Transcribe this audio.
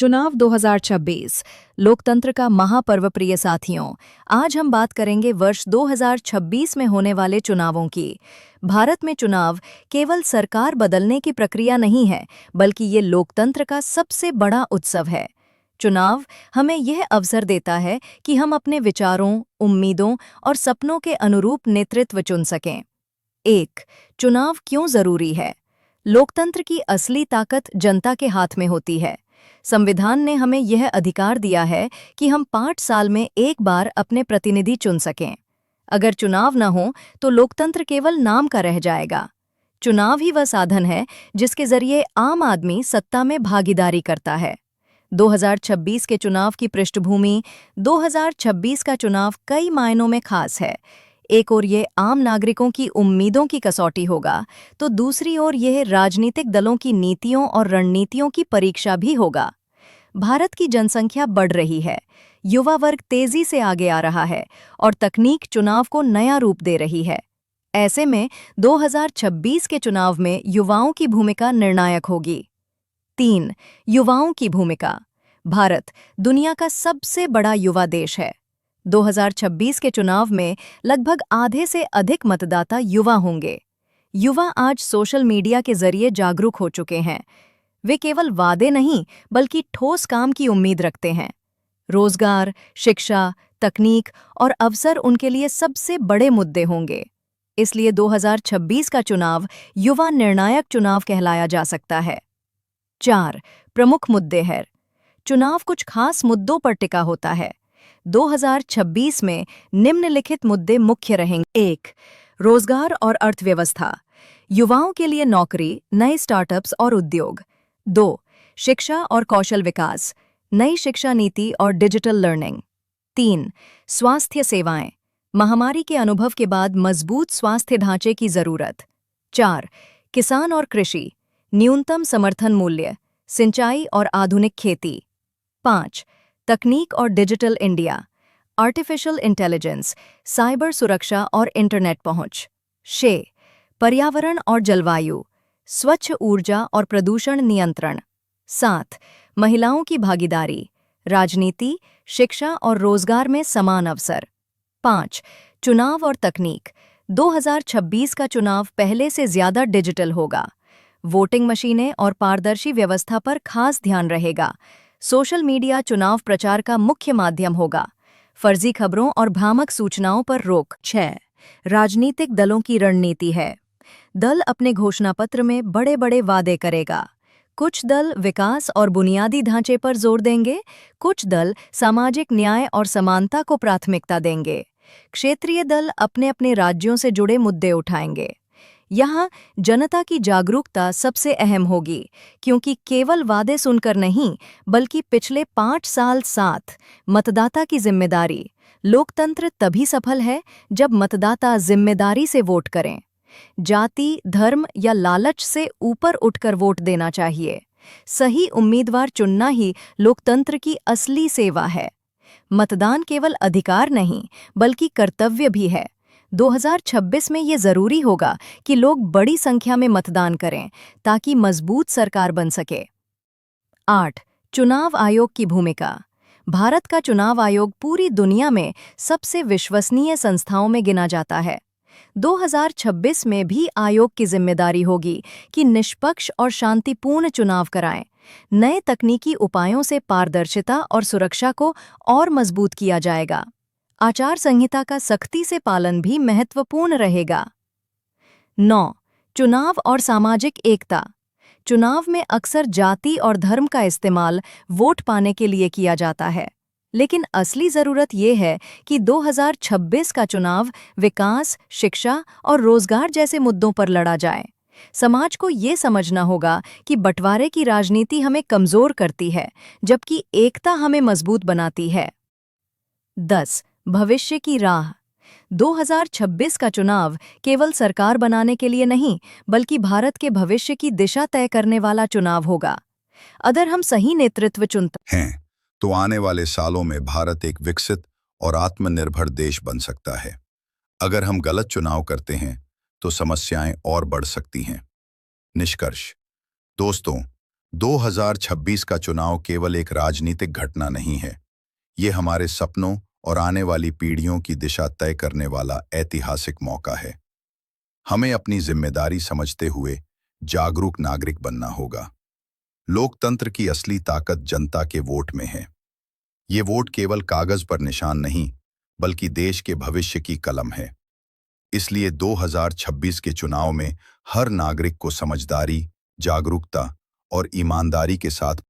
चुनाव 2026 लोकतंत्र का महापर्व। प्रिय साथियों, आज हम बात करेंगे वर्ष 2026 में होने वाले चुनावों की। भारत में चुनाव केवल सरकार बदलने की प्रक्रिया नहीं है, बल्कि ये लोकतंत्र का सबसे बड़ा उत्सव है। चुनाव हमें यह अवसर देता है कि हम अपने विचारों, उम्मीदों और सपनों के अनुरूप नेतृत्व चुन सकें। 1. चुनाव क्यों जरूरी है? लोकतंत्र की असली ताकत जनता के हाथ में होती है। संविधान ने हमें यह अधिकार दिया है कि हम 5 साल में एक बार अपने प्रतिनिधि चुन सकें। अगर चुनाव न हो तो लोकतंत्र केवल नाम का रह जाएगा। चुनाव ही वह साधन है जिसके जरिए आम आदमी सत्ता में भागीदारी करता है। 2026 के चुनाव की पृष्ठभूमि। 2026 का चुनाव कई मायनों में खास है। एक ओर ये आम नागरिकों की उम्मीदों की कसौटी होगा, तो दूसरी ओर यह राजनीतिक दलों की नीतियों और रणनीतियों की परीक्षा भी होगा। भारत की जनसंख्या बढ़ रही है, युवा वर्ग तेजी से आगे आ रहा है और तकनीक चुनाव को नया रूप दे रही है। ऐसे में 2026 के चुनाव में युवाओं की भूमिका निर्णायक होगी। 3. युवाओं की भूमिका। भारत दुनिया का सबसे बड़ा युवा देश है। 2026 के चुनाव में लगभग आधे से अधिक मतदाता युवा होंगे। युवा आज सोशल मीडिया के जरिए जागरूक हो चुके हैं। वे केवल वादे नहीं, बल्कि ठोस काम की उम्मीद रखते हैं। रोजगार, शिक्षा, तकनीक और अवसर उनके लिए सबसे बड़े मुद्दे होंगे। इसलिए 2026 का चुनाव युवा निर्णायक चुनाव कहलाया जा सकता है। 4. प्रमुख मुद्दे हैं। चुनाव कुछ खास मुद्दों पर टिका होता है। 2026 में निम्नलिखित मुद्दे मुख्य रहेंगे। 1. रोजगार और अर्थव्यवस्था। युवाओं के लिए नौकरी, नए स्टार्टअप्स और उद्योग। 2. शिक्षा और कौशल विकास, नई शिक्षा नीति और डिजिटल लर्निंग। 3. स्वास्थ्य सेवाएं, महामारी के अनुभव के बाद मजबूत स्वास्थ्य ढांचे की जरूरत। 4. किसान और कृषि, न्यूनतम समर्थन मूल्य, सिंचाई और आधुनिक खेती। 5. तकनीक और digital India, artificial intelligence, cyber सुरक्षा और इंटरनेट पहुंच। 6. पर्यावरण और जलवायु, स्वच्छ ऊर्जा और प्रदूषण नियंत्रण। 7. महिलाओं की भागीदारी, राजनीति, शिक्षा और रोजगार में समान अवसर। 5. चुनाव और तकनीक। 2026 का चुनाव पहले से ज्यादा डिजिटल होगा। वोटिंग मशीनें और पारदर्शी व्यवस्था पर खास ध्यान रहेगा। सोशल मीडिया चुनाव प्रचार का मुख्य माध्यम होगा। फर्जी खबरों और भ्रामक सूचनाओं पर रोक। 6. राजनीतिक दलों की रणनीति है। दल अपने घोषणापत्र में बड़े बड़े वादे करेगा। कुछ दल विकास और बुनियादी ढांचे पर जोर देंगे, कुछ दल सामाजिक न्याय और समानता को प्राथमिकता देंगे। क्षेत्रीय दल अपने अपने राज्यों से जुड़े मुद्दे उठाएंगे। यहाँ जनता की जागरूकता सबसे अहम होगी, क्योंकि केवल वादे सुनकर नहीं, बल्कि पिछले 5 साल साथ मतदाता की जिम्मेदारी। लोकतंत्र तभी सफल है जब मतदाता जिम्मेदारी से वोट करें। जाति, धर्म या लालच से ऊपर उठकर वोट देना चाहिए। सही उम्मीदवार चुनना ही लोकतंत्र की असली सेवा है। मतदान केवल अधिकार नहीं, बल्कि कर्तव्य भी है। 2026 में ये जरूरी होगा कि लोग बड़ी संख्या में मतदान करें, ताकि मजबूत सरकार बन सके। 8. चुनाव आयोग की भूमिका। भारत का चुनाव आयोग पूरी दुनिया में सबसे विश्वसनीय संस्थाओं में गिना जाता है। 2026 में भी आयोग की जिम्मेदारी होगी कि निष्पक्ष और शांतिपूर्ण चुनाव कराएं। नए तकनीकी उपायों से पारदर्शिता और सुरक्षा को और मजबूत किया जाएगा। आचार संहिता का सख्ती से पालन भी महत्वपूर्ण रहेगा। 9. चुनाव और सामाजिक एकता। चुनाव में अक्सर जाति और धर्म का इस्तेमाल वोट पाने के लिए किया जाता है, लेकिन असली जरूरत ये है कि 2026 का चुनाव विकास, शिक्षा और रोजगार जैसे मुद्दों पर लड़ा जाए। समाज को ये समझना होगा कि बंटवारे की राजनीति हमें कमजोर करती है, जबकि एकता हमें मजबूत बनाती है। 10. भविष्य की राह। 2026 का चुनाव केवल सरकार बनाने के लिए नहीं, बल्कि भारत के भविष्य की दिशा तय करने वाला चुनाव होगा। अगर हम सही नेतृत्व चुनते हैं तो आने वाले सालों में भारत एक विकसित और आत्मनिर्भर देश बन सकता है। अगर हम गलत चुनाव करते हैं तो समस्याएं और बढ़ सकती हैं। निष्कर्ष। दोस्तों, 2026 का चुनाव केवल एक राजनीतिक घटना नहीं है। ये हमारे सपनों और आने वाली पीढ़ियों की दिशा तय करने वाला ऐतिहासिक मौका है। हमें अपनी जिम्मेदारी समझते हुए जागरूक नागरिक बनना होगा। लोकतंत्र की असली ताकत जनता के वोट में है। ये वोट केवल कागज पर निशान नहीं, बल्कि देश के भविष्य की कलम है। इसलिए 2026 के चुनाव में हर नागरिक को समझदारी, जागरूकता और ईमानदारी के साथ